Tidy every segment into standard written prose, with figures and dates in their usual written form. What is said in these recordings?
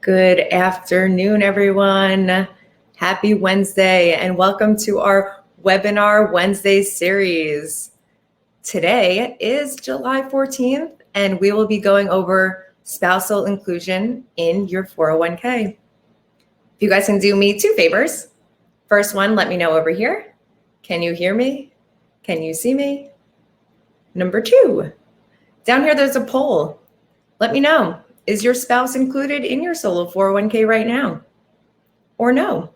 Good afternoon, everyone. Happy Wednesday, and welcome to our Webinar Wednesday series. Today is July 14th, and we will be going over spousal inclusion in your 401k. If you guys can do me two favors. First one, let me know over here. Can you hear me? Can you see me? Number two, down here there's a poll. Let me know. Is your spouse included in your solo 401k right now? Or no?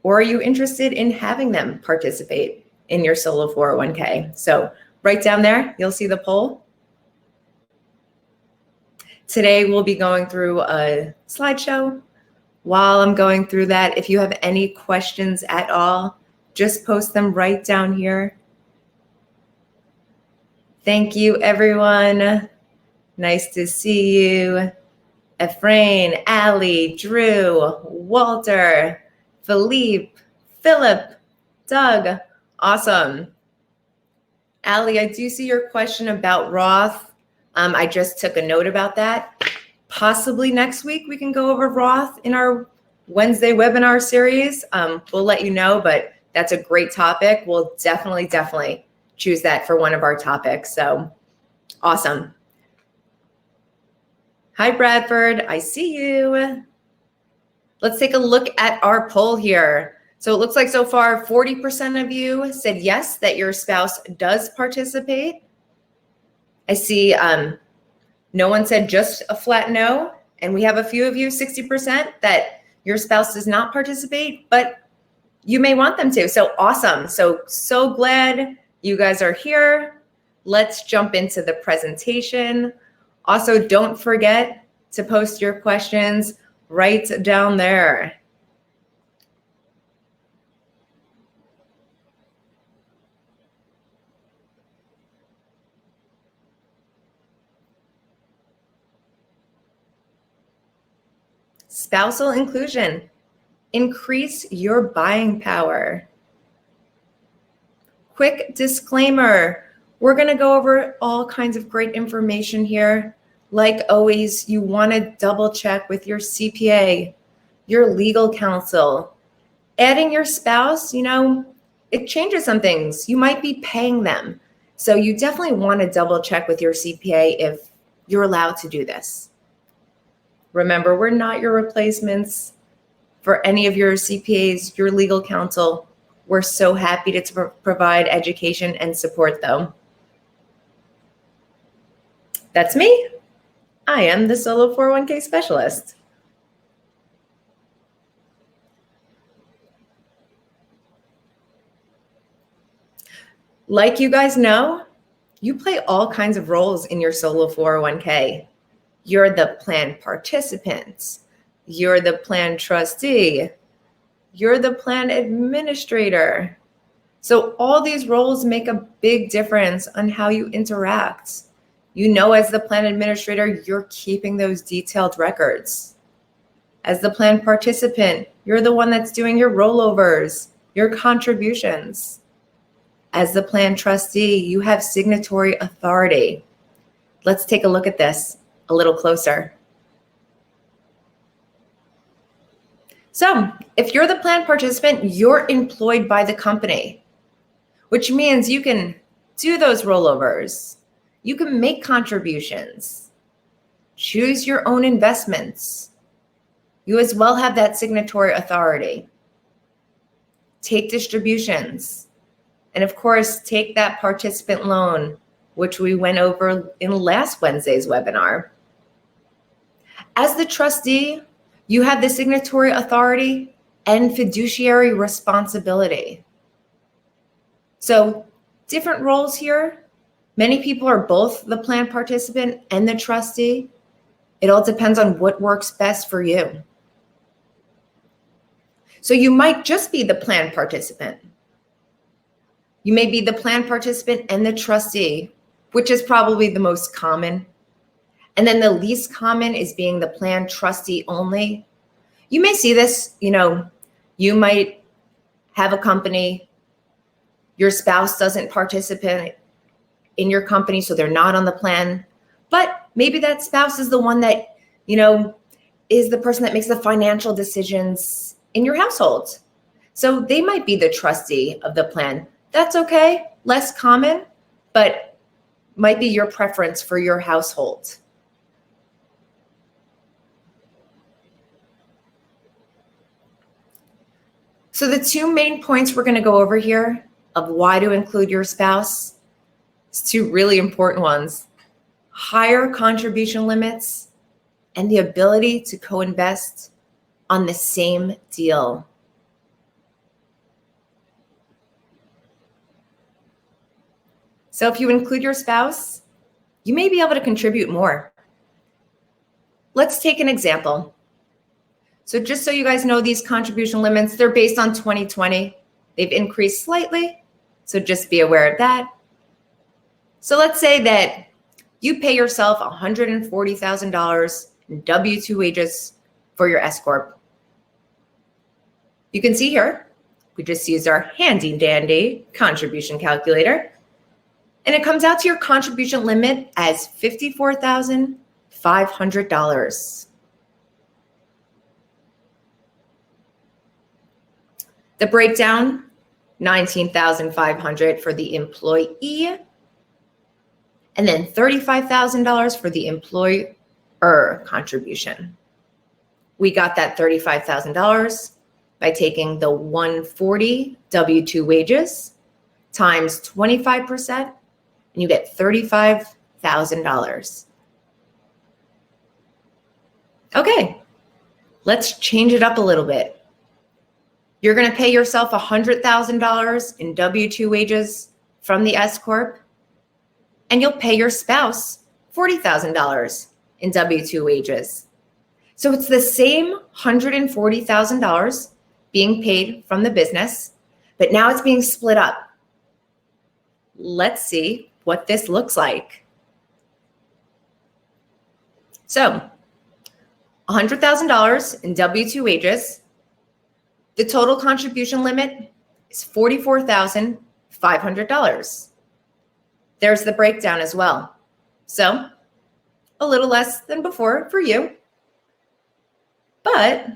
Or are you interested in having them participate in your solo 401k? So right down there, you'll see the poll. Today, we'll be going through a slideshow. While I'm going through that, if you have any questions at all, just post them right down here. Thank you, everyone. Nice to see you. Efrain, Ali, Drew, Walter, Philippe, Philip, Doug. Awesome. Ali, I do see your question about Roth. I just took a note about that. Possibly next week we can go over Roth in our Wednesday webinar series. We'll let you know, but that's a great topic. We'll definitely choose that for one of our topics. So awesome. Hi, Bradford. I see you. Let's take a look at our poll here. So it looks like so far 40% of you said yes, that your spouse does participate. I see no one said just a flat no. And we have a few of you, 60%, that your spouse does not participate, but you may want them to. So awesome. So glad you guys are here. Let's jump into the presentation. Also, don't forget to post your questions right down there. Spousal inclusion. Increase your buying power. Quick disclaimer. We're going to go over all kinds of great information here. Like always, you want to double check with your CPA, your legal counsel. Adding your spouse, it changes some things. You might be paying them. So you definitely want to double check with your CPA if you're allowed to do this. Remember, we're not your replacements for any of your CPAs, your legal counsel. We're so happy to provide education and support, though. That's me. I am the solo 401k specialist. Like you guys know, you play all kinds of roles in your solo 401k. You're the plan participant. You're the plan trustee. You're the plan administrator. So all these roles make a big difference on how you interact. As the plan administrator, you're keeping those detailed records. As the plan participant, you're the one that's doing your rollovers, your contributions. As the plan trustee, you have signatory authority. Let's take a look at this a little closer. So, if you're the plan participant, you're employed by the company, which means you can do those rollovers. You can make contributions, choose your own investments. You as well have that signatory authority. Take distributions. And of course, take that participant loan, which we went over in last Wednesday's webinar. As the trustee, you have the signatory authority and fiduciary responsibility. So different roles here. Many people are both the plan participant and the trustee. It all depends on what works best for you. So you might just be the plan participant. You may be the plan participant and the trustee, which is probably the most common. And then the least common is being the plan trustee only. You may see this, you might have a company, your spouse doesn't participate in your company, so they're not on the plan. But maybe that spouse is the one that, is the person that makes the financial decisions in your household. So they might be the trustee of the plan. That's okay, less common, but might be your preference for your household. So the two main points we're going to go over here of why to include your spouse is two really important ones: higher contribution limits and the ability to co-invest on the same deal. So if you include your spouse, you may be able to contribute more. Let's take an example. So just so you guys know, these contribution limits, they're based on 2020. They've increased slightly, so just be aware of that. So let's say that you pay yourself $140,000 in W-2 wages for your SCorp. You can see here, we just used our handy dandy contribution calculator, and it comes out to your contribution limit as $54,500. The breakdown, $19,500 for the employee, and then $35,000 for the employer contribution. We got that $35,000 by taking the 140 W-2 wages times 25%, and you get $35,000. Okay, let's change it up a little bit. You're going to pay yourself $100,000 in W-2 wages from the SCorp, and you'll pay your spouse $40,000 in W-2 wages. So it's the same $140,000 being paid from the business, but now it's being split up. Let's see what this looks like. So $100,000 in W-2 wages. The total contribution limit is $44,500. There's the breakdown as well. So a little less than before for you, but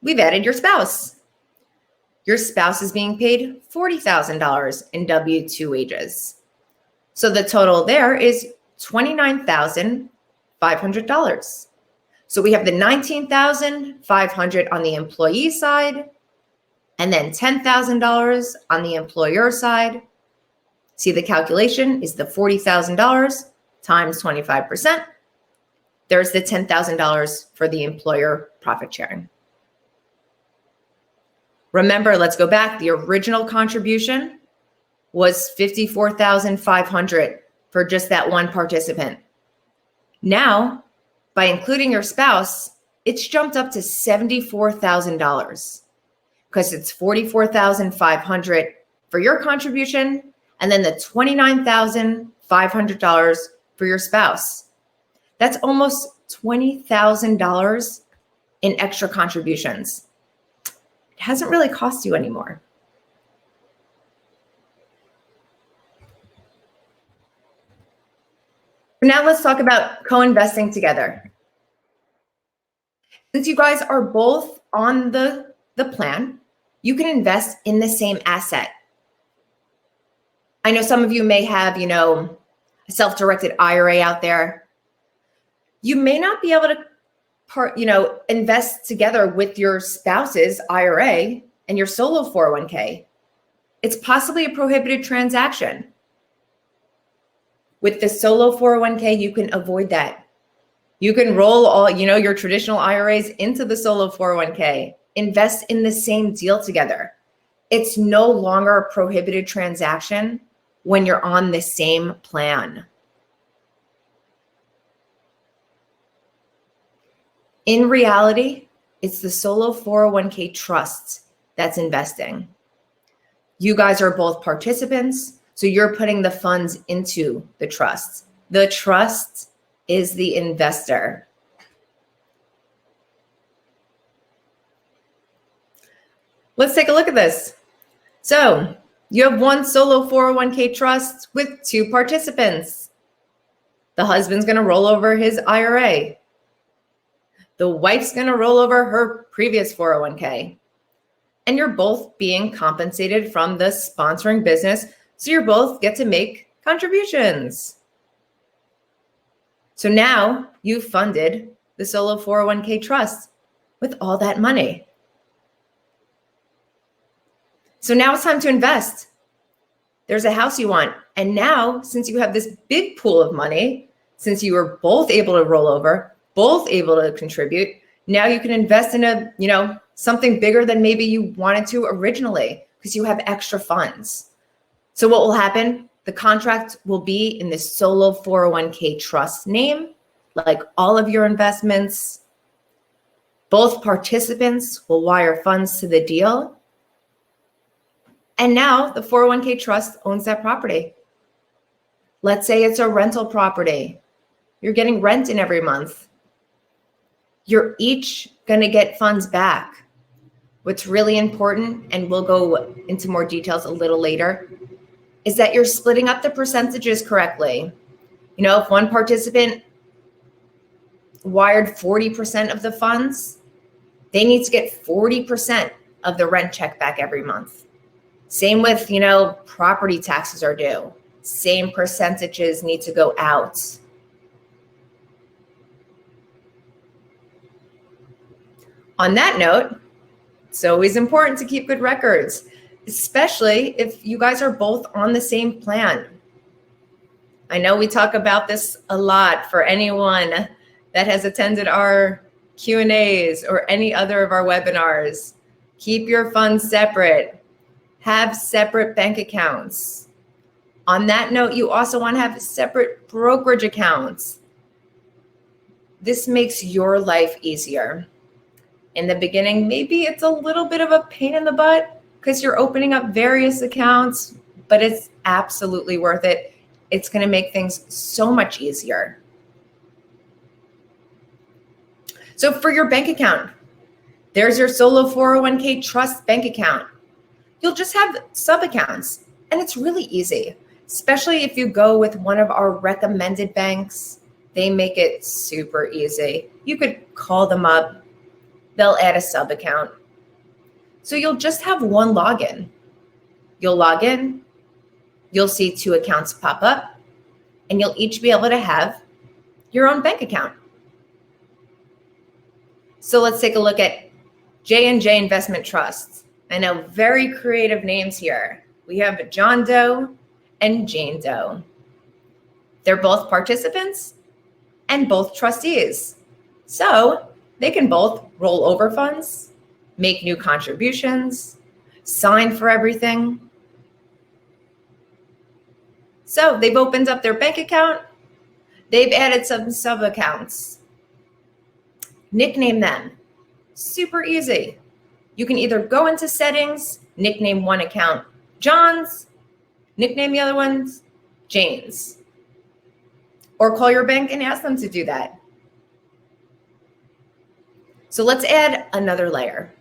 we've added your spouse. Your spouse is being paid $40,000 in W-2 wages. So the total there is $29,500. So we have the $19,500 on the employee side, and then $10,000 on the employer side. See, the calculation is the $40,000 times 25%. There's the $10,000 for the employer profit sharing. Remember, let's go back. The original contribution was $54,500 for just that one participant. Now, by including your spouse, it's jumped up to $74,000 because it's $44,500 for your contribution and then the $29,500 for your spouse. That's almost $20,000 in extra contributions. It hasn't really cost you anymore. Now let's talk about co-investing together. Since you guys are both on the plan, you can invest in the same asset. I know some of you may have, a self-directed IRA out there. You may not be able to invest together with your spouse's IRA and your solo 401k. It's possibly a prohibited transaction. With the solo 401k, you can avoid that. You can roll all, your traditional IRAs into the solo 401k, invest in the same deal together. It's no longer a prohibited transaction when you're on the same plan. In reality, it's the solo 401k trust that's investing. You guys are both participants, so you're putting the funds into the trust. The trust is the investor. Let's take a look at this. So you have one solo 401k trust with two participants. The husband's going to roll over his IRA. The wife's going to roll over her previous 401k. And you're both being compensated from the sponsoring business. So you both get to make contributions. So now you've funded the solo 401k trust with all that money. So now it's time to invest. There's a house you want. And now, since you have this big pool of money, since you were both able to roll over, both able to contribute, now you can invest in something bigger than maybe you wanted to originally because you have extra funds. So what will happen? The contract will be in the solo 401k trust name, like all of your investments. Both participants will wire funds to the deal. And now the 401k trust owns that property. Let's say it's a rental property. You're getting rent in every month. You're each going to get funds back. What's really important, and we'll go into more details a little later, is that you're splitting up the percentages correctly. If one participant wired 40% of the funds, they need to get 40% of the rent check back every month. Same with, property taxes are due. Same percentages need to go out. On that note, it's always important to keep good records, especially if you guys are both on the same plan. I know we talk about this a lot for anyone that has attended our Q&As or any other of our webinars. Keep your funds separate. Have separate bank accounts. On that note, you also want to have separate brokerage accounts. This makes your life easier. In the beginning, maybe it's a little bit of a pain in the butt because you're opening up various accounts, but it's absolutely worth it. It's going to make things so much easier. So for your bank account, there's your solo 401k trust bank account. You'll just have sub-accounts, and it's really easy, especially if you go with one of our recommended banks. They make it super easy. You could call them up. They'll add a sub-account. So you'll just have one login. You'll log in, you'll see two accounts pop up, and you'll each be able to have your own bank account. So let's take a look at J&J Investment Trusts. I know, very creative names here. We have John Doe and Jane Doe. They're both participants and both trustees. So they can both roll over funds, make new contributions, sign for everything. So they've opened up their bank account. They've added some sub-accounts. Nickname them. Super easy. You can either go into settings, nickname one account John's, nickname the other ones Jane's, or call your bank and ask them to do that. So let's add another layer.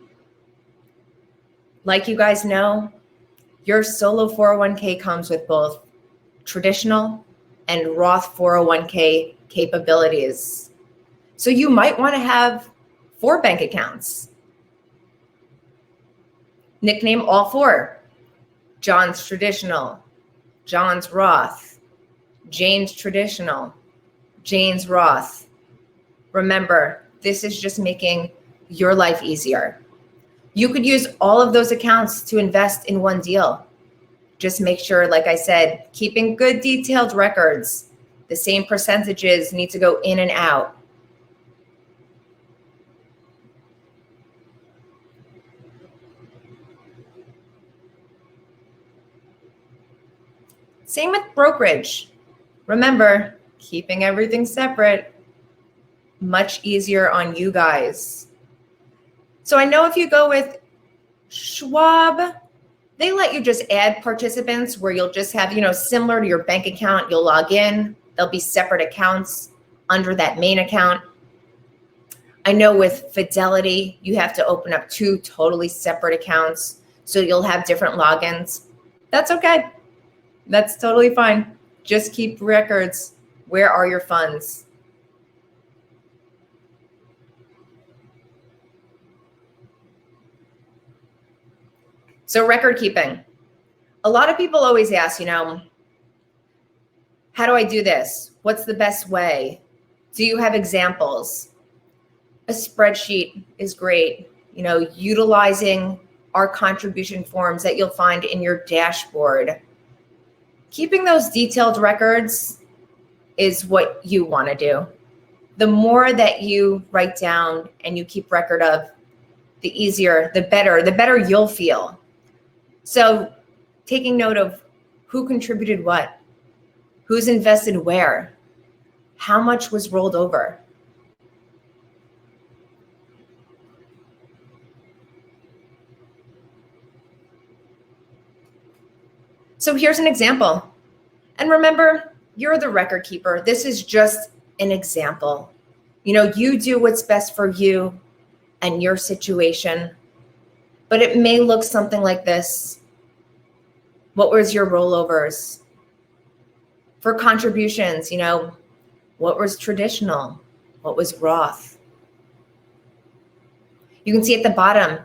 Like you guys know, your solo 401k comes with both traditional and Roth 401k capabilities. So you might want to have 4 bank accounts. Nickname all 4. John's traditional, John's Roth, Jane's traditional, Jane's Roth. Remember, this is just making your life easier. You could use all of those accounts to invest in one deal. Just make sure, like I said, keeping good detailed records. The same percentages need to go in and out. Same with brokerage. Remember, keeping everything separate, much easier on you guys. So I know if you go with Schwab, they let you just add participants where you'll just have, similar to your bank account, you'll log in, there'll be separate accounts under that main account. I know with Fidelity, you have to open up 2 totally separate accounts, so you'll have different logins. That's okay. That's totally fine. Just keep records. Where are your funds? So record keeping. A lot of people always ask, how do I do this? What's the best way? Do you have examples? A spreadsheet is great. Utilizing our contribution forms that you'll find in your dashboard. Keeping those detailed records is what you want to do. The more that you write down and you keep record of, the easier, the better you'll feel. So taking note of who contributed what, who's invested where, how much was rolled over. So here's an example. And remember, you're the record keeper. This is just an example. You do what's best for you and your situation, but it may look something like this. What was your rollovers? For contributions, what was traditional? What was Roth? You can see at the bottom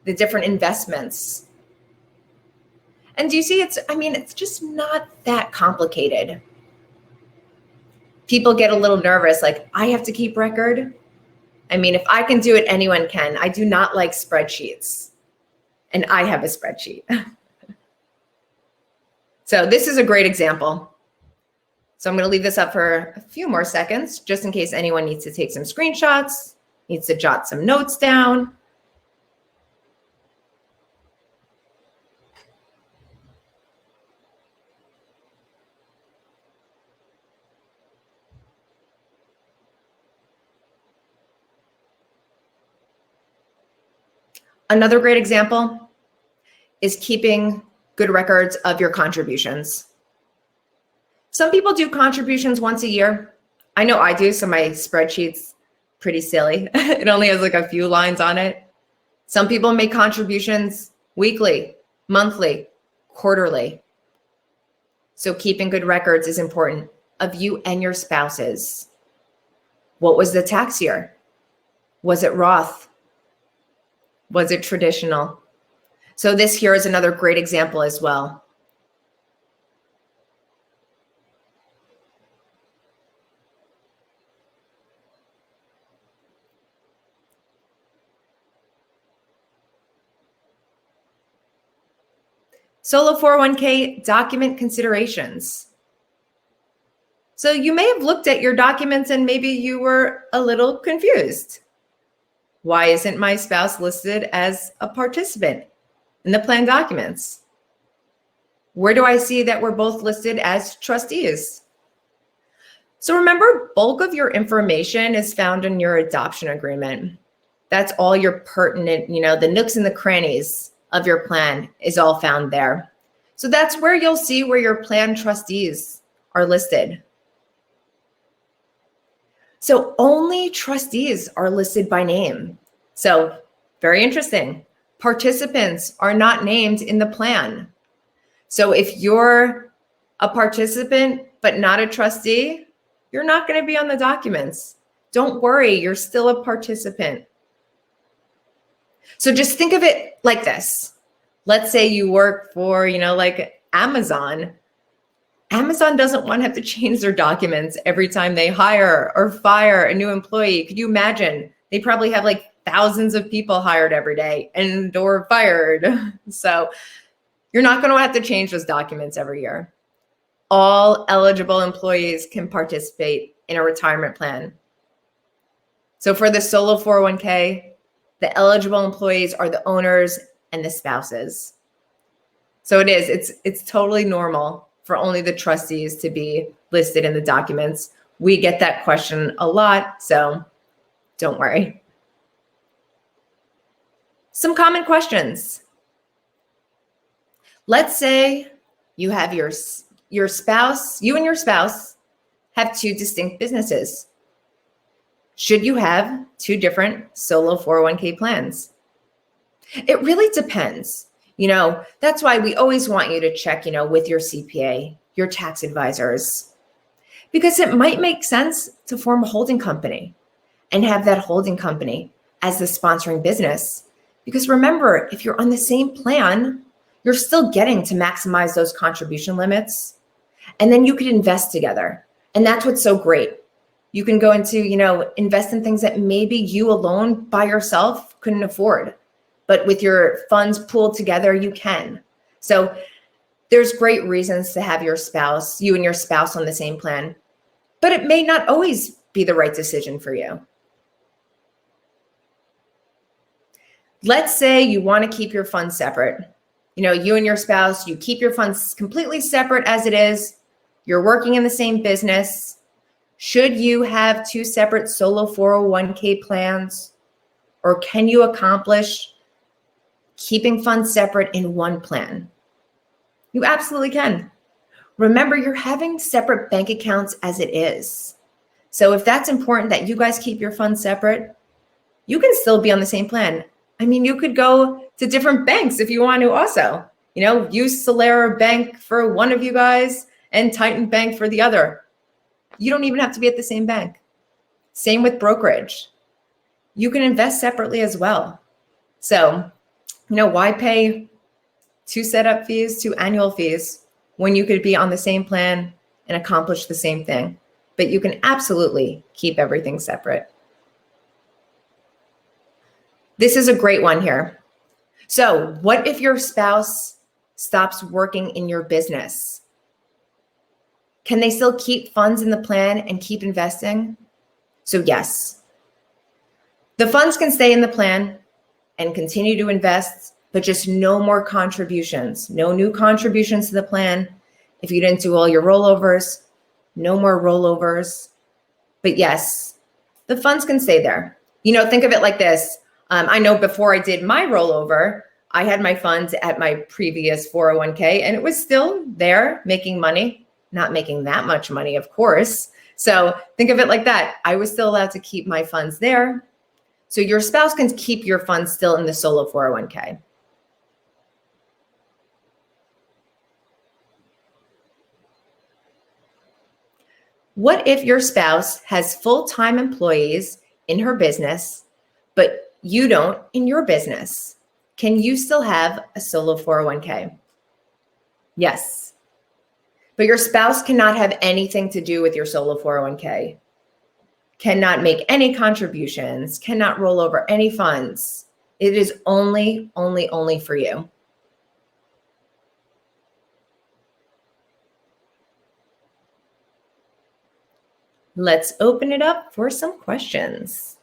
the different investments. And do you see it's just not that complicated. People get a little nervous, like, I have to keep record. If I can do it, anyone can. I do not like spreadsheets. And I have a spreadsheet. So this is a great example. So I'm going to leave this up for a few more seconds, just in case anyone needs to take some screenshots, needs to jot some notes down. Another great example is keeping good records of your contributions. Some people do contributions once a year. I know I do, so my spreadsheet's pretty silly. It only has like a few lines on it. Some people make contributions weekly, monthly, quarterly. So keeping good records is important of you and your spouses. What was the tax year? Was it Roth? Was it traditional? So this here is another great example as well. Solo 401k document considerations. So you may have looked at your documents and maybe you were a little confused. Why isn't my spouse listed as a participant in the plan documents? Where do I see that we're both listed as trustees? So remember, bulk of your information is found in your adoption agreement. That's all your pertinent, the nooks and the crannies of your plan is all found there. So that's where you'll see where your plan trustees are listed. So only trustees are listed by name. So very interesting. Participants are not named in the plan. So if you're a participant but not a trustee, you're not going to be on the documents. Don't worry, you're still a participant. So just think of it like this. Let's say you work for, like Amazon. Amazon doesn't want to have to change their documents every time they hire or fire a new employee. Could you imagine? They probably have like thousands of people hired every day and or fired. So you're not going to have to change those documents every year. All eligible employees can participate in a retirement plan. So for the solo 401k, the eligible employees are the owners and the spouses. So it's totally normal for only the trustees to be listed in the documents. We get that question a lot, so don't worry. Some common questions. Let's say you have your spouse, you and your spouse have two distinct businesses. Should you have two different solo 401k plans? It really depends. That's why we always want you to check, with your CPA, your tax advisors, because it might make sense to form a holding company and have that holding company as the sponsoring business, Because remember, if you're on the same plan, you're still getting to maximize those contribution limits. And then you could invest together. And that's what's so great. You can go into, invest in things that maybe you alone by yourself couldn't afford. But with your funds pooled together, you can. So there's great reasons to have you and your spouse on the same plan. But it may not always be the right decision for you. Let's say you want to keep your funds separate. You and your spouse, you keep your funds completely separate as it is. You're working in the same business. Should you have two separate solo 401k plans? Or can you accomplish keeping funds separate in one plan? You absolutely can. Remember, you're having separate bank accounts as it is. So if that's important that you guys keep your funds separate, you can still be on the same plan. I mean, you could go to different banks if you want to also. Use Solera Bank for one of you guys and Titan Bank for the other. You don't even have to be at the same bank. Same with brokerage. You can invest separately as well. So, why pay two setup fees, two annual fees when you could be on the same plan and accomplish the same thing? But you can absolutely keep everything separate. This is a great one here. So what if your spouse stops working in your business? Can they still keep funds in the plan and keep investing? So yes, the funds can stay in the plan and continue to invest, but just no more contributions, no new contributions to the plan. If you didn't do all your rollovers, no more rollovers. But yes, the funds can stay there. Think of it like this. I know before I did my rollover, I had my funds at my previous 401k and it was still there making money, not making that much money, of course. So think of it like that. I was still allowed to keep my funds there. So your spouse can keep your funds still in the solo 401k. What if your spouse has full-time employees in her business, but you don't in your business? Can you still have a solo 401k? Yes. But your spouse cannot have anything to do with your solo 401k, cannot make any contributions, cannot roll over any funds. It is only for you. Let's open it up for some questions.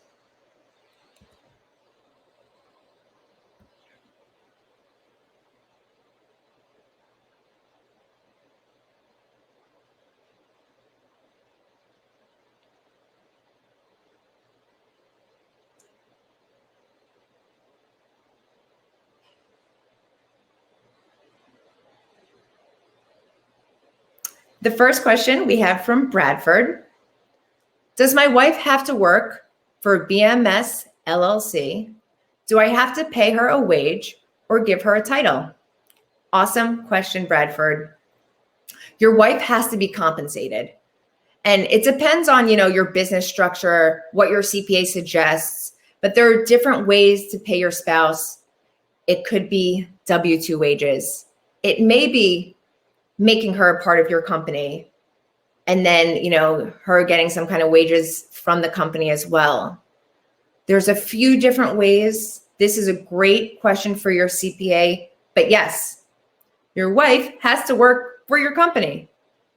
The first question we have from Bradford. Does my wife have to work for BMS LLC? Do I have to pay her a wage or give her a title? Awesome question, Bradford. Your wife has to be compensated. And it depends on, your business structure, what your CPA suggests, but there are different ways to pay your spouse. It could be W-2 wages. It may be making her a part of your company and then, her getting some kind of wages from the company as well. There's a few different ways. This is a great question for your CPA, but yes, your wife has to work for your company,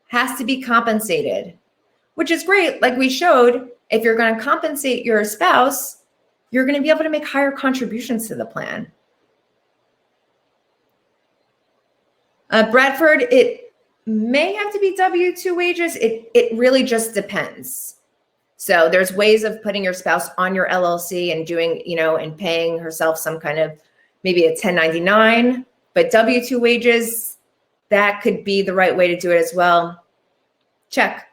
has to be compensated, which is great. Like we showed, if you're going to compensate your spouse, you're going to be able to make higher contributions to the plan. Bradford, it may have to be W-2 wages. It really just depends. So there's ways of putting your spouse on your LLC and doing, and paying herself some kind of, maybe a 1099, but W-2 wages, that could be the right way to do it as well. Check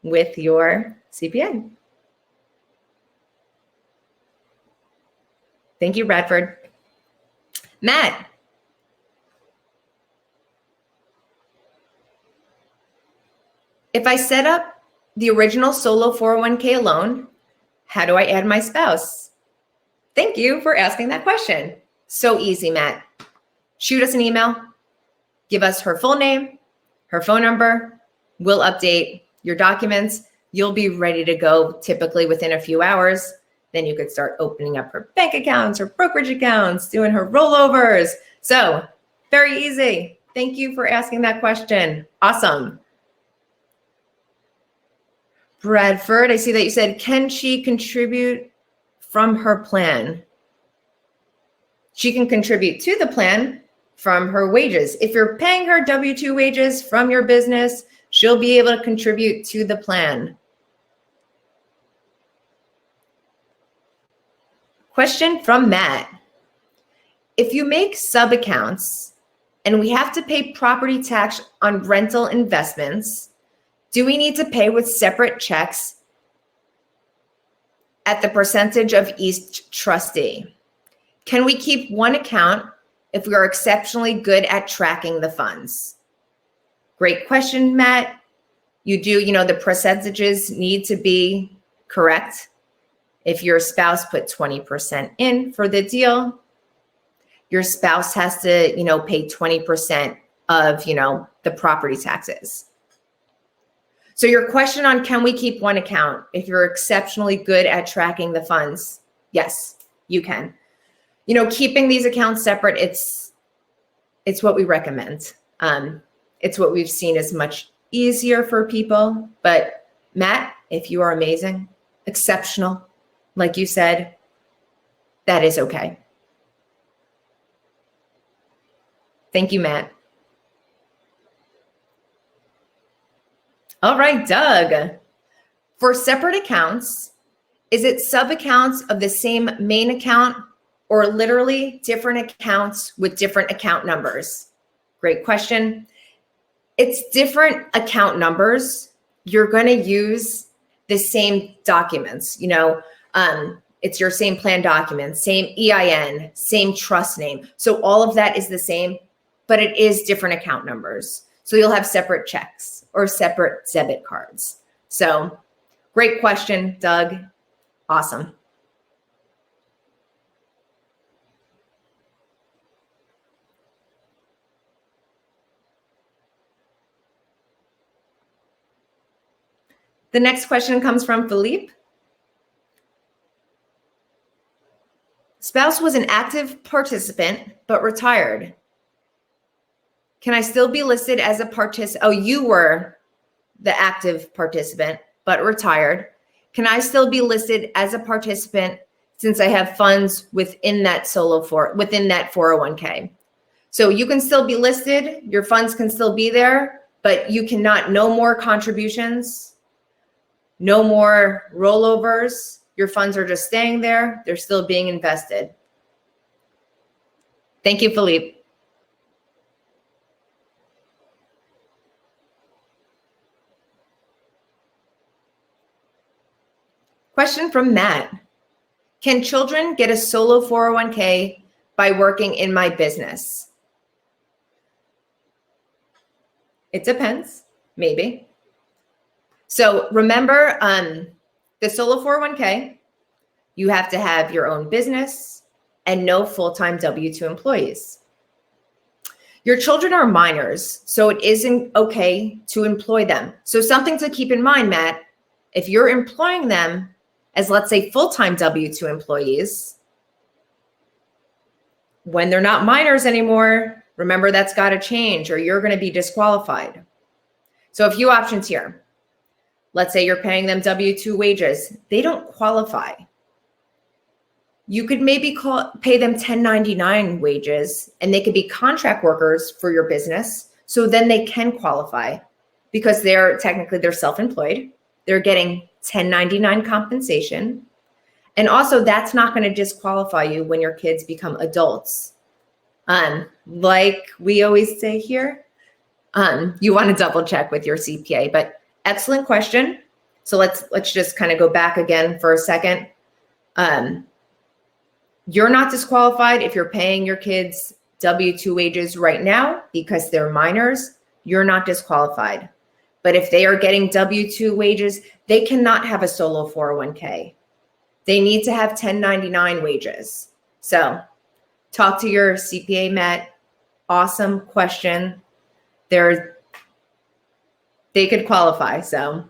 with your CPA. Thank you, Bradford. Matt. If I set up the original solo 401k alone, how do I add my spouse? Thank you for asking that question. So easy, Matt. Shoot us an email, give us her full name, her phone number. We'll update your documents. You'll be ready to go typically within a few hours. Then you could start opening up her bank accounts, her brokerage accounts, doing her rollovers. So very easy. Thank you for asking that question. Awesome. Bradford, I see that you said, can she contribute from her plan? She can contribute to the plan from her wages. If you're paying her W-2 wages from your business, she'll be able to contribute to the plan. Question from Matt. If you make sub-accounts and we have to pay property tax on rental investments, do we need to pay with separate checks at the percentage of each trustee? Can we keep one account if we are exceptionally good at tracking the funds? Great question, Matt. You do, the percentages need to be correct. If your spouse put 20% in for the deal, your spouse has to, pay 20% of, the property taxes. So your question on can we keep one account if you're exceptionally good at tracking the funds? Yes, you can. Keeping these accounts separate, it's what we recommend. It's what we've seen is much easier for people. But Matt, if you are amazing, exceptional, like you said, that is okay. Thank you, Matt. All right, Doug. For separate accounts, is it sub-accounts of the same main account or literally different accounts with different account numbers? Great question. It's different account numbers. You're going to use the same documents. It's your same plan documents, same EIN, same trust name. So all of that is the same, but it is different account numbers. So you'll have separate checks or separate debit cards. So great question, Doug. Awesome. The next question comes from Philippe. Spouse was an active participant, but retired. Can I still be listed as a participant? Oh, you were the active participant, but retired. Can I still be listed as a participant since I have funds within that within that 401k? So you can still be listed, your funds can still be there, but you cannot, no more contributions, no more rollovers. Your funds are just staying there. They're still being invested. Thank you, Philippe. Question from Matt. Can children get a solo 401k by working in my business? It depends, maybe. So remember, the solo 401k, you have to have your own business and no full-time W-2 employees. Your children are minors, so it isn't okay to employ them. So something to keep in mind, Matt, if you're employing them as, let's say, full-time W-2 employees, when they're not minors anymore, remember that's got to change or you're going to be disqualified. So a few options here. Let's say you're paying them W-2 wages. They don't qualify. You could maybe pay them 1099 wages and they could be contract workers for your business. So then they can qualify because they're self-employed. They're getting 1099 compensation. And also that's not going to disqualify you when your kids become adults. Like we always say here, you want to double check with your CPA, but excellent question. So let's just kind of go back again for a second. You're not disqualified if you're paying your kids W-2 wages right now because they're minors. You're not disqualified. But if they are getting W-2 wages, they cannot have a solo 401k. They need to have 1099 wages. So Talk to your CPA, Matt. Awesome question. They could qualify. So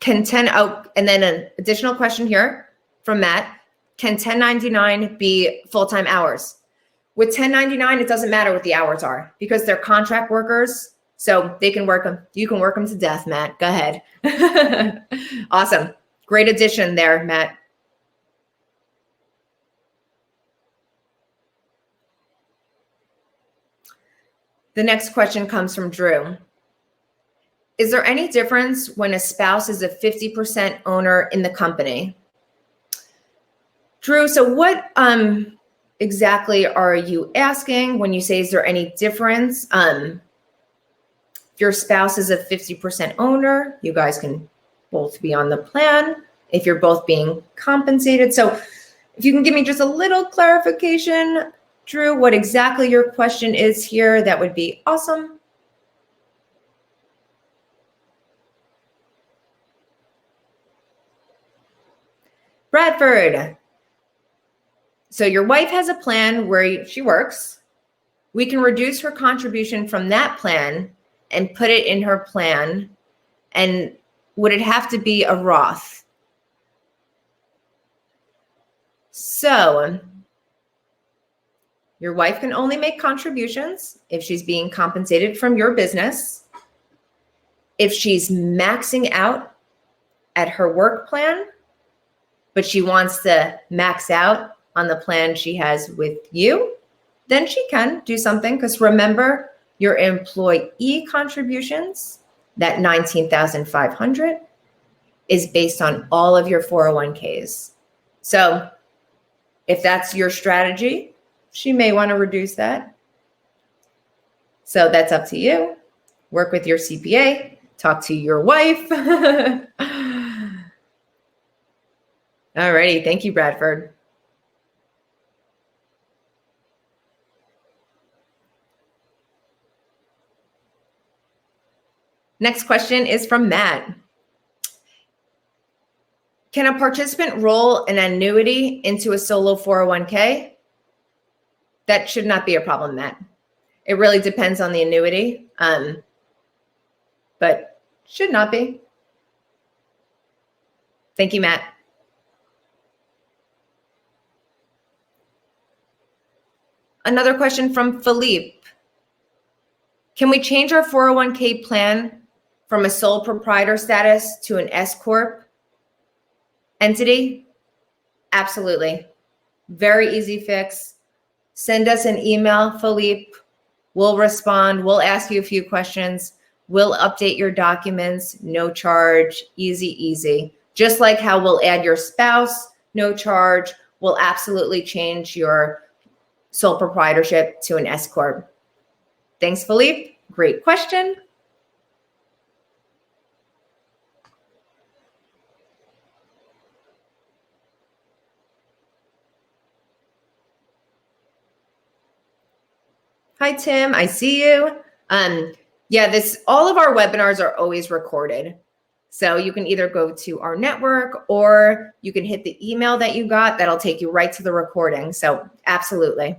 and then an additional question here from Matt. Can 1099 be full-time hours? With 1099, it doesn't matter what the hours are because they're contract workers. So they can work them. You can work them to death, Matt. Go ahead. Awesome. Great addition there, Matt. The next question comes from Drew. Is there any difference when a spouse is a 50% owner in the company? Drew, so what exactly are you asking when you say, is there any difference? If your spouse is a 50% owner, you guys can both be on the plan if you're both being compensated. So if you can give me just a little clarification, Drew, what exactly your question is here, that would be awesome. Bradford. So your wife has a plan where she works. We can reduce her contribution from that plan and put it in her plan. And would it have to be a Roth? So your wife can only make contributions if she's being compensated from your business. If she's maxing out at her work plan, but she wants to max out on the plan she has with you, then she can do something. Because remember, your employee contributions, that $19,500, is based on all of your 401ks. So if that's your strategy, she may want to reduce that. So that's up to you. Work with your CPA, talk to your wife. All righty. Thank you, Bradford. Next question is from Matt. Can a participant roll an annuity into a solo 401k? That should not be a problem, Matt. It really depends on the annuity, but should not be. Thank you, Matt. Another question from Philippe. Can we change our 401k plan from a sole proprietor status to an SCorp entity? Absolutely. Very easy fix. Send us an email, Philippe. We'll respond. We'll ask you a few questions. We'll update your documents. No charge. Easy, easy. Just like how we'll add your spouse, no charge. We'll absolutely change your sole proprietorship to an SCorp. Thanks, Philippe. Great question. Hi, Tim. I see you. Yeah, all of our webinars are always recorded. So you can either go to our network or you can hit the email that you got. That'll take you right to the recording. So absolutely.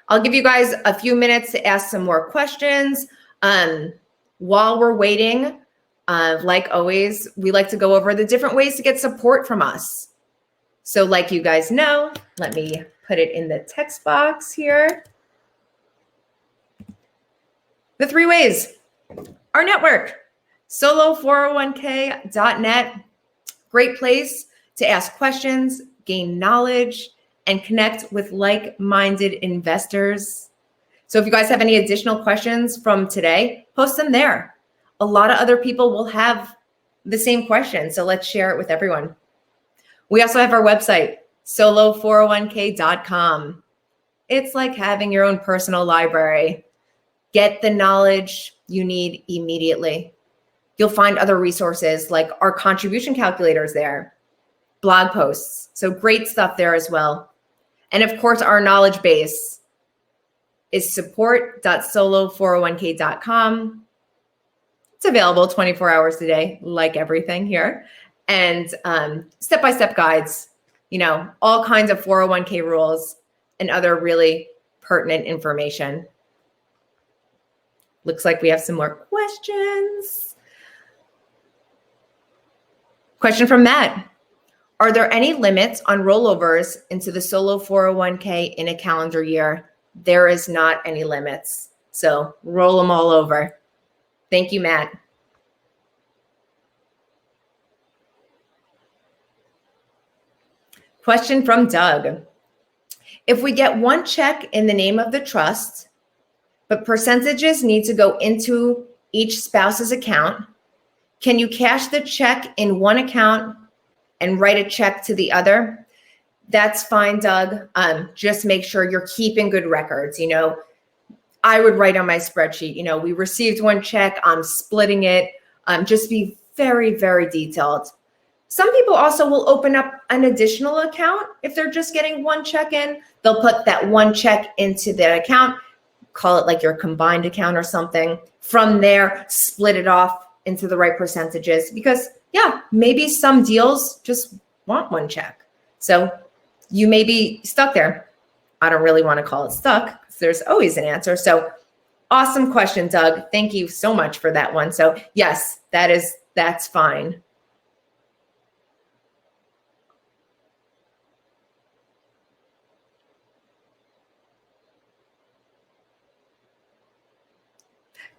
I'll give you guys a few minutes to ask some more questions. While we're waiting, like always, we like to go over the different ways to get support from us. So like you guys know, let me put it in the text box here. The 3 ways. Our network, solo401k.net. Great place to ask questions, gain knowledge, and connect with like-minded investors. So if you guys have any additional questions from today, post them there. A lot of other people will have the same question, so let's share it with everyone. We also have our website, solo401k.com. It's like having your own personal library. Get the knowledge you need immediately. You'll find other resources like our contribution calculators there, blog posts. So great stuff there as well. And of course, our knowledge base is support.solo401k.com. It's available 24 hours a day, like everything here. and step-by-step guides, all kinds of 401k rules and other really pertinent information. Looks like we have some more questions. Question from Matt. Are there any limits on rollovers into the solo 401k in a calendar year? There is not any limits. So roll them all over. Thank you, Matt. Question from Doug. If we get one check in the name of the trust, but percentages need to go into each spouse's account, can you cash the check in one account and write a check to the other? That's fine, Doug. Just make sure you're keeping good records. I would write on my spreadsheet, we received one check, I'm splitting it. Just be very, very detailed. Some people also will open up an additional account. If they're just getting one check in, they'll put that one check into that account, call it like your combined account or something. From there, split it off into the right percentages because maybe some deals just want one check. So you may be stuck there. I don't really want to call it stuck because there's always an answer. So awesome question, Doug. Thank you so much for that one. So yes, that's fine.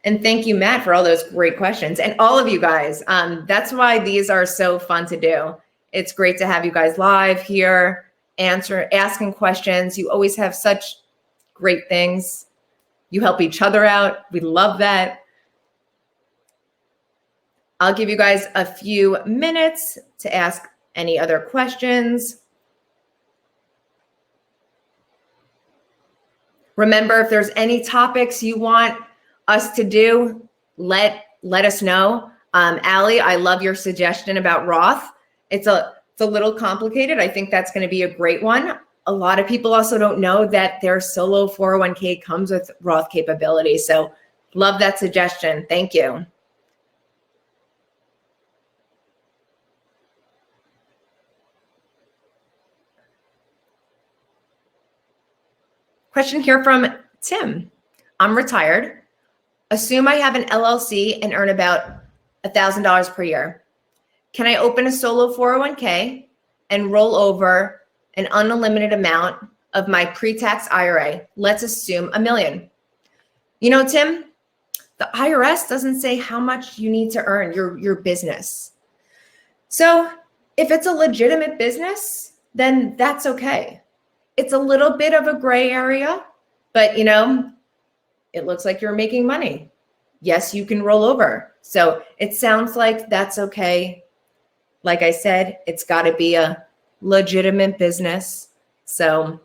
And thank you, Matt, for all those great questions. And all of you guys, that's why these are so fun to do. It's great to have you guys live here, asking questions. You always have such great things. You help each other out. We love that. I'll give you guys a few minutes to ask any other questions. Remember, if there's any topics you want us to do, let us know. Allie, I love your suggestion about Roth. It's a little complicated. I think that's going to be a great one. A lot of people also don't know that their solo 401k comes with Roth capability. So love that suggestion. Thank you. Question here from Tim. I'm retired. Assume I have an LLC and earn about $1,000 per year. Can I open a solo 401k and roll over an unlimited amount of my pre-tax IRA? Let's assume $1 million. Tim, the IRS doesn't say how much you need to earn your business. So if it's a legitimate business, then that's okay. It's a little bit of a gray area, but it looks like you're making money. Yes, you can roll over. So it sounds like that's okay. Like I said, it's got to be a legitimate business. So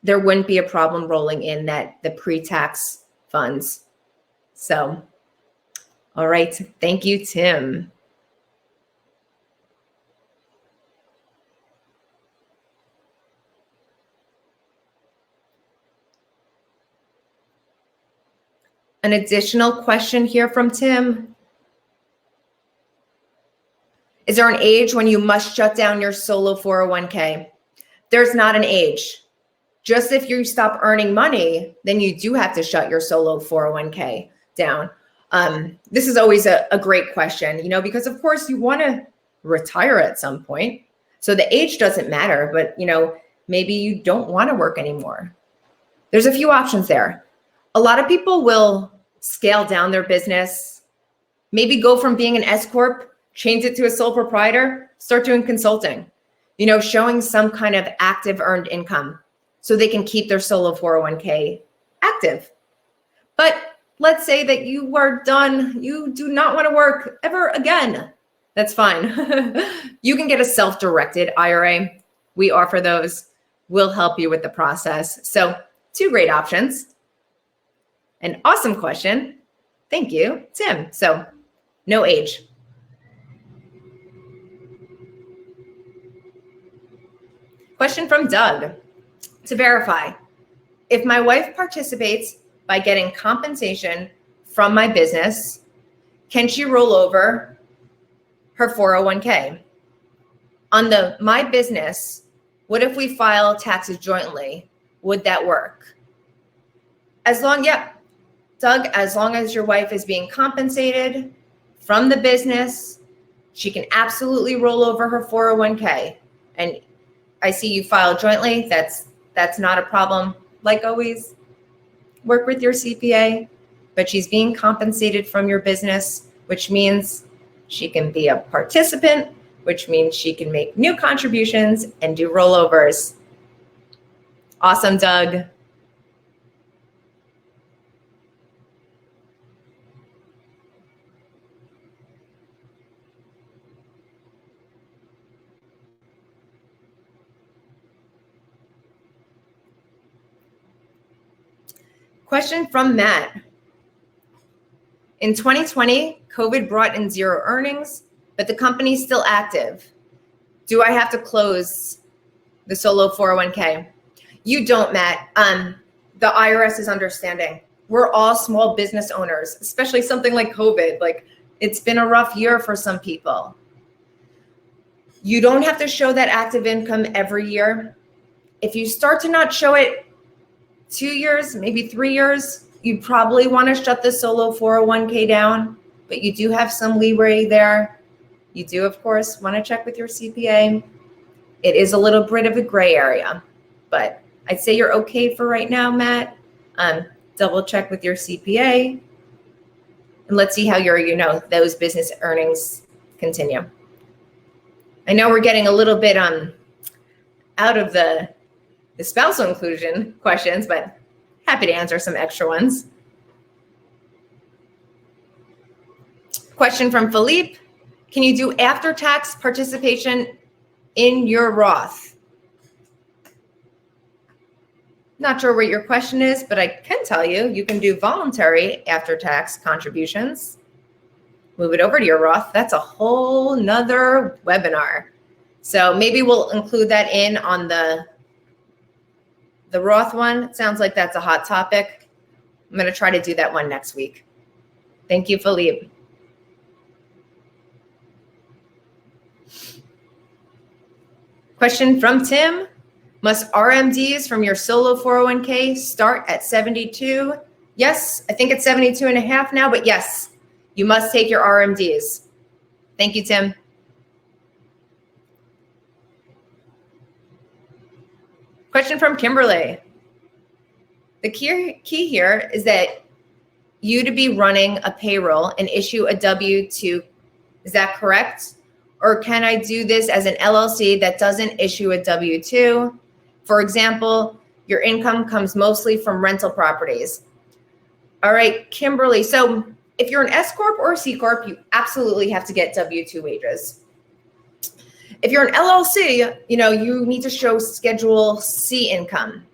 there wouldn't be a problem rolling in the pre-tax funds. So, all right. Thank you, Tim. An additional question here from Tim. Is there an age when you must shut down your solo 401k? There's not an age. Just if you stop earning money, then you do have to shut your solo 401k down. This is always a great question, because of course you want to retire at some point. So the age doesn't matter, but maybe you don't want to work anymore. There's a few options there. A lot of people will scale down their business, maybe go from being an SCorp, change it to a sole proprietor, start doing consulting, showing some kind of active earned income so they can keep their solo 401k active. But let's say that you are done, you do not want to work ever again. That's fine. You can get a self-directed IRA. We offer those. We'll help you with the process. So 2 great options. An awesome question. Thank you, Tim. So no age. Question from Doug. To verify, if my wife participates by getting compensation from my business, can she roll over her 401k? On the my business, what if we file taxes jointly? Would that work? Doug, as long as your wife is being compensated from the business, she can absolutely roll over her 401k. And I see you file jointly. That's not a problem. Like always, work with your CPA, but she's being compensated from your business, which means she can be a participant, which means she can make new contributions and do rollovers. Awesome, Doug. Question from Matt. In 2020, COVID brought in zero earnings, but the company's still active. Do I have to close the solo 401k? You don't, Matt. The IRS is understanding. We're all small business owners, especially something like COVID. Like, it's been a rough year for some people. You don't have to show that active income every year. If you start to not show it 2 years, maybe 3 years, you probably want to shut the solo 401k down, but you do have some leeway there. You do, of course, want to check with your CPA. It is a little bit of a gray area, but I'd say you're okay for right now, Matt. Double check with your CPA, and let's see how those business earnings continue. I know we're getting a little bit out of the spousal inclusion questions, but happy to answer some extra ones. Question from Philippe. Can you do after-tax participation in your Roth? Not sure what your question is, but I can tell you, you can do voluntary after-tax contributions. Move it over to your Roth. That's a whole nother webinar. So maybe we'll include that in on the Roth one. It sounds like that's a hot topic. I'm going to try to do that one next week. Thank you, Philippe. Question from Tim. Must RMDs from your solo 401k start at 72? Yes, I think it's 72 and a half now, but yes, you must take your RMDs. Thank you, Tim. Question from Kimberly. The key here is that you to be running a payroll and issue a W-2. Is that correct? Or can I do this as an LLC that doesn't issue a W-2? For example, your income comes mostly from rental properties. All right, Kimberly. So if you're an SCorp or a C-Corp, you absolutely have to get W-2 wages. If you're an LLC, you need to show Schedule C income.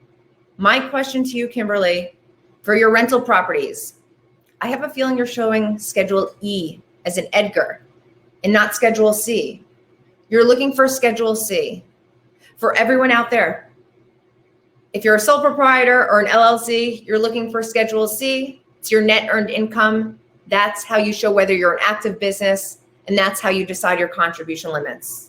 My question to you, Kimberly, for your rental properties, I have a feeling you're showing Schedule E as in Edgar and not Schedule C. You're looking for Schedule C. For everyone out there, if you're a sole proprietor or an LLC, you're looking for Schedule C. It's your net earned income. That's how you show whether you're an active business, and that's how you decide your contribution limits.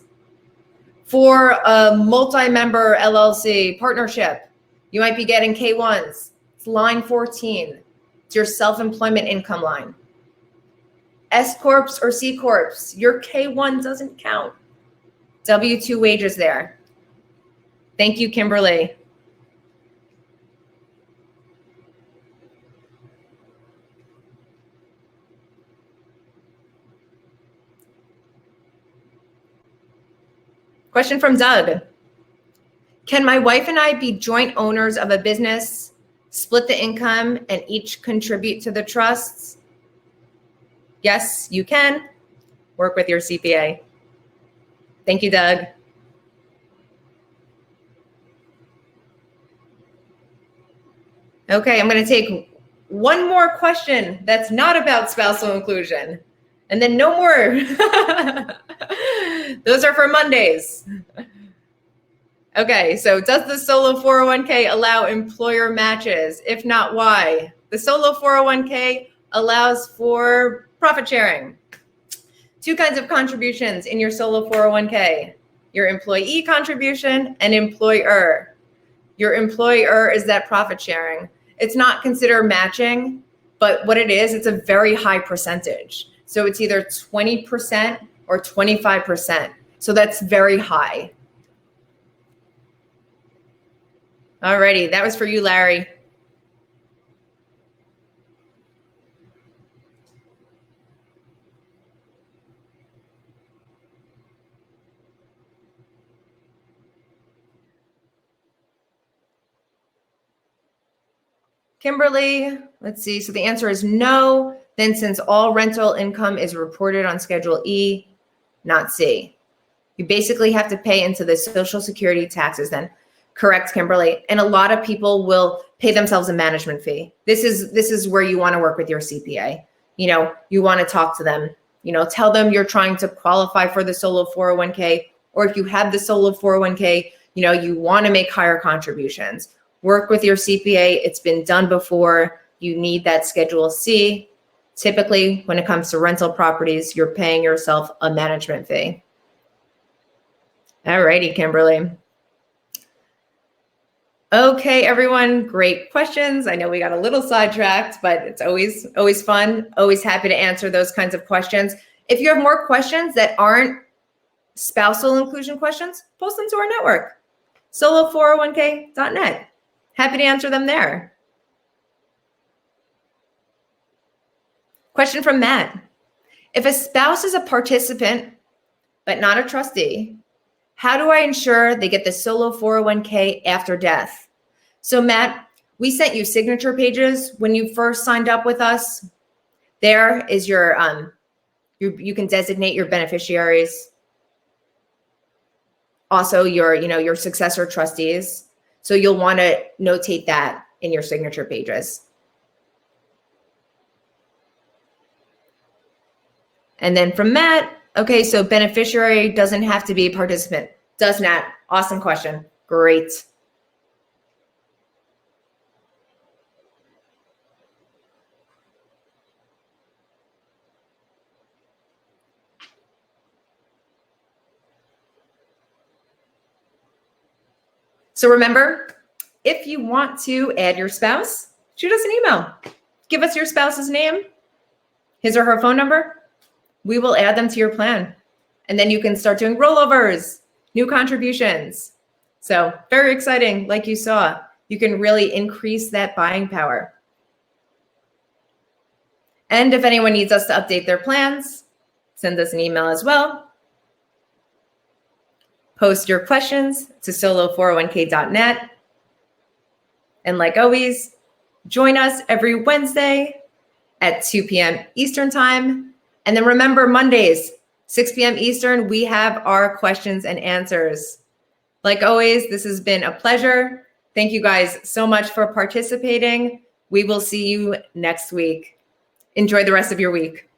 For a multi-member LLC partnership, you might be getting K1s. It's line 14. It's your self-employment income line. S-Corps or C-Corps, your K1 doesn't count. W-2 wages there. Thank you, Kimberly. Question from Doug. Can my wife and I be joint owners of a business, split the income, and each contribute to the trusts? Yes, you can. Work with your CPA. Thank you, Doug. Okay, I'm going to take one more question that's not about spousal inclusion, and then no more. Those are for Mondays. Okay, so does the solo 401k allow employer matches? If not, why? The solo 401k allows for profit sharing. 2 kinds of contributions in your solo 401k. your employee contribution, and employer. Your employer is that profit sharing. It's not considered matching, but what it is, it's a very high percentage. So it's either 20% or 25%. So that's very high. Alrighty, that was for you, Larry. Kimberly, let's see. So the answer is no. Then since all rental income is reported on Schedule E, not C. You basically have to pay into the Social Security taxes then. Correct, Kimberly. And a lot of people will pay themselves a management fee. This is where you want to work with your CPA. You want to talk to them, tell them you're trying to qualify for the solo 401k, or if you have the solo 401k, you want to make higher contributions. Work with your CPA. It's been done before. You need that Schedule C. Typically, when it comes to rental properties, you're paying yourself a management fee. All righty, Kimberly. Okay, everyone, great questions. I know we got a little sidetracked, but it's always fun. Always happy to answer those kinds of questions. If you have more questions that aren't spousal inclusion questions, post them to our network, solo401k.net. Happy to answer them there. Question from Matt. If a spouse is a participant, but not a trustee, how do I ensure they get the solo 401k after death? So Matt, we sent you signature pages when you first signed up with us. There is your, you can designate your beneficiaries. Also your successor trustees. So you'll want to notate that in your signature pages. And then from Matt, okay, so beneficiary doesn't have to be a participant. Does not. Awesome question. Great. So remember, if you want to add your spouse, shoot us an email. Give us your spouse's name, his or her phone number. We will add them to your plan. And then you can start doing rollovers, new contributions. So very exciting, like you saw. You can really increase that buying power. And if anyone needs us to update their plans, send us an email as well. Post your questions to solo401k.net. And like always, join us every Wednesday at 2 p.m. Eastern time. And then remember, Mondays, 6 p.m. Eastern, we have our questions and answers. Like always, this has been a pleasure. Thank you guys so much for participating. We will see you next week. Enjoy the rest of your week.